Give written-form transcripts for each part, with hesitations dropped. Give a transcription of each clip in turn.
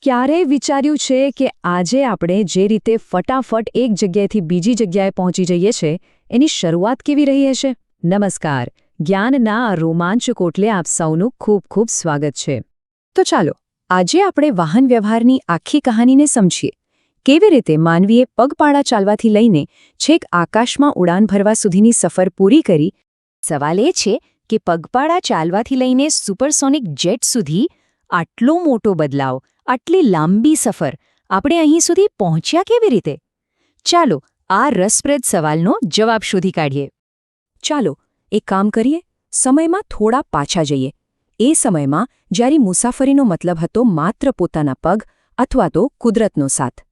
ક્યારેય વિચાર્યું છે કે આજે આપણે જે રીતે ફટાફટ એક જગ્યાએથી બીજી જગ્યાએ પહોંચી જઈએ છે એની શરૂઆત કેવી રહી હશે? નમસ્કાર, જ્ઞાનના આ રોમાંચ કોટલે આપ સૌનું ખૂબ ખૂબ સ્વાગત છે. તો ચાલો આજે આપણે વાહન વ્યવહારની આખી કહાનીને સમજીએ. કેવી રીતે માનવીએ પગપાળા ચાલવાથી લઈને છેક આકાશમાં ઉડાન ભરવા સુધીની સફર પૂરી કરી. સવાલ એ છે કે પગપાળા ચાલવાથી લઈને સુપરસોનિક જેટ સુધી આટલો મોટો બદલાવ, આટલી લાંબી સફર આપણે અહીં સુધી પહોંચ્યા કેવી રીતે? ચાલો આ રસપ્રદ સવાલનો જવાબ શોધી કાઢીએ. ચાલો એક કામ કરીએ, સમયમાં થોડા પાછા જઈએ. એ સમયમાં જ્યારે મુસાફરીનો મતલબ હતો માત્ર પોતાના પગ અથવા તો કુદરતનો સાથ.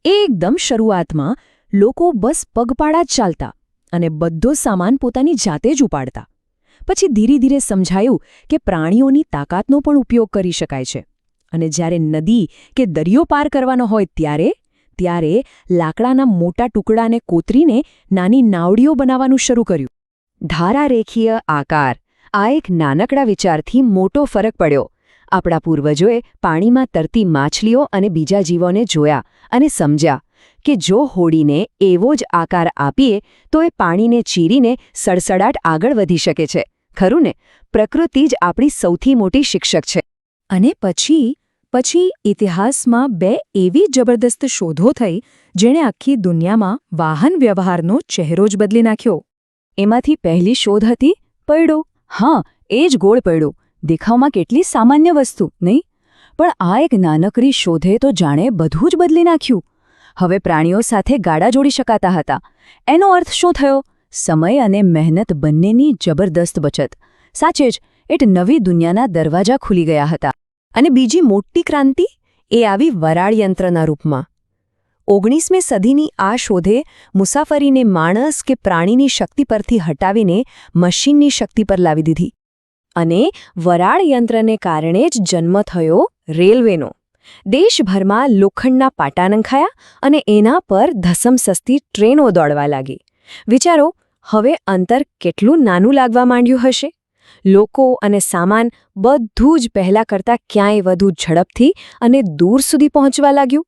એકદમ શરૂઆતમાં લોકો બસ પગપાળા જ ચાલતા અને બધો સામાન પોતાની જાતે જ ઉપાડતા. પછી ધીરે ધીરે સમજાયું કે પ્રાણીઓની તાકાતનો પણ ઉપયોગ કરી શકાય છે. અને જ્યારે નદી કે દરિયો પાર કરવાનો હોય ત્યારે લાકડાના મોટા ટુકડાને કોતરીને નાની નાવડીઓ બનાવવાનું શરૂ કર્યું. ધારારેખીય આકાર, આ એક નાનકડા વિચારથી મોટો ફરક પડ્યો. આપણા પૂર્વજોએ પાણીમાં તરતી માછલીઓ અને બીજા જીવોને જોયા અને સમજ્યા કે જો હોડીને એવો જ આકાર આપીએ તો એ પાણીને ચીરીને સડસડાટ આગળ વધી શકે છે. ખરું ને? પ્રકૃતિ જ આપણી સૌથી મોટી શિક્ષક છે. અને પછી ઇતિહાસમાં બે એવી જબરદસ્ત શોધો થઈ જેણે આખી દુનિયામાં વાહન વ્યવહારનો ચહેરો જ બદલી નાખ્યો. એમાંથી પહેલી શોધ હતી પૈડો. હા, એ જ ગોળ પૈડો. દેખાવમાં કેટલી સામાન્ય વસ્તુ, નહીં? પણ આ એક નાનકડી શોધે તો જાણે બધું જ બદલી નાખ્યું. હવે પ્રાણીઓ સાથે ગાડા જોડી શકાતા હતા. એનો અર્થ શું થયો? સમય અને મહેનત બંનેની જબરદસ્ત બચત. સાચે જ એક નવી દુનિયાના દરવાજા ખુલી ગયા હતા. અને બીજી મોટી ક્રાંતિ એ આવી વરાળ યંત્રના રૂપમાં. 19મી સદીની આ શોધે મુસાફરીને માણસ કે પ્રાણીની શક્તિ પરથી હટાવીને મશીનની શક્તિ પર લાવી દીધી. અને વરાળ યંત્રને કારણે જ જન્મ થયો રેલવેનો. દેશભરમાં લોખંડના પાટા નંખાયા અને એના પર ધસમસસતી ટ્રેનો દોડવા લાગી. વિચારો, હવે અંતર કેટલું નાનું લાગવા માંડ્યું હશે? લોકો અને સામાન બધું જ પહેલાં કરતાં ક્યાંય વધુ ઝડપથી અને દૂર સુધી પહોંચવા લાગ્યું.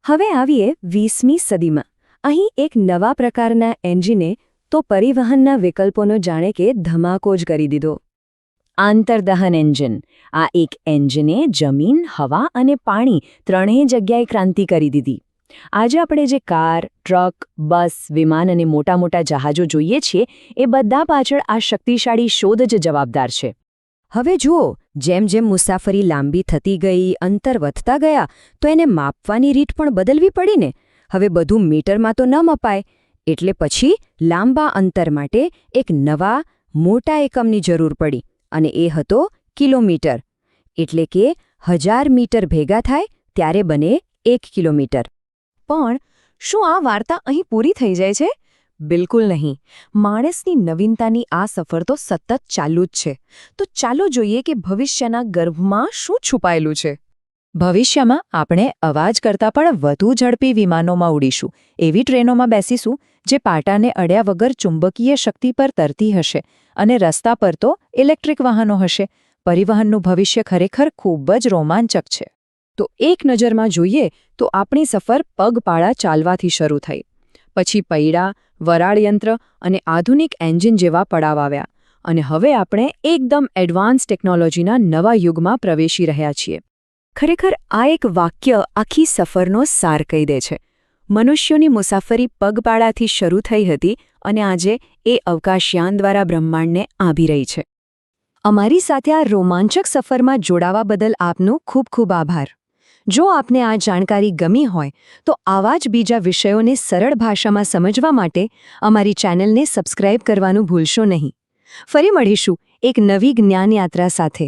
હવે આવીએ 20મી સદીમાં. અહીં એક નવા પ્રકારના એન્જિને તો પરિવહનના વિકલ્પોનો જાણે કે ધમાકો જ કરી દીધો. આંતરદહન એન્જિન. આ એક એન્જિને જમીન, હવા અને પાણી ત્રણેય જગ્યાએ ક્રાંતિ કરી દીધી. આજે આપણે જે કાર, ટ્રક, બસ, વિમાન અને મોટા મોટા જહાજો જોઈએ છીએ એ બધા પાછળ આ શક્તિશાળી શોધ જ જવાબદાર છે. હવે જુઓ, જેમ જેમ મુસાફરી લાંબી થતી ગઈ, અંતર વધતા ગયા, તો એને માપવાની રીત પણ બદલવી પડી ને. હવે બધું મીટરમાં તો ન મપાય. એટલે પછી લાંબા અંતર માટે એક નવા મોટા એકમની જરૂર પડી અને એ હતો કિલોમીટર. એટલે કે 1000 મીટર ભેગા થાય ત્યારે બને 1 કિલોમીટર. પણ શું આ વાર્તા અહીં પૂરી થઈ જાય છે? બિલકુલ નહીં. માણસની નવીનતાની આ સફર તો સતત ચાલુ જ છે. તો ચાલો જોઈએ કે ભવિષ્યના ગર્ભમાં શું છુપાયેલું છે. ભવિષ્યમાં આપણે અવાજ કરતાં પણ વધુ ઝડપી વિમાનોમાં ઉડીશું. એવી ટ્રેનોમાં બેસીશું જે પાટાને અડ્યા વગર ચુંબકીય શક્તિ પર તરતી હશે અને રસ્તા પર તો ઇલેક્ટ્રિક વાહનો હશે. પરિવહનનું ભવિષ્ય ખરેખર ખૂબ જ રોમાંચક છે. તો એક નજરમાં જોઈએ તો આપણી સફર પગપાળા ચાલવાથી શરૂ થઈ. પછી પૈડા, વરાળ યંત્ર અને આધુનિક એન્જિન જેવા પડાવ આવ્યા. અને હવે આપણે એકદમ એડવાન્સ ટેકનોલોજીના નવા યુગમાં પ્રવેશી રહ્યા છીએ. ખરેખર આ એક વાક્ય આખી સફરનો સાર કહી દે છે. મનુષ્યોની મુસાફરી પગપાળાથી શરૂ થઈ હતી અને આજે એ અવકાશયાન દ્વારા બ્રહ્માંડને આંબી રહી છે. અમારી સાથે આ રોમાંચક સફરમાં જોડાવા બદલ આપનો ખૂબ ખૂબ આભાર. જો આપને આ જાણકારી ગમી હોય તો આવા જ બીજા વિષયોને સરળ ભાષામાં સમજવા માટે અમારી ચેનલને સબસ્ક્રાઇબ કરવાનું ભૂલશો નહીં. ફરી મળીશું એક નવી જ્ઞાન યાત્રા સાથે.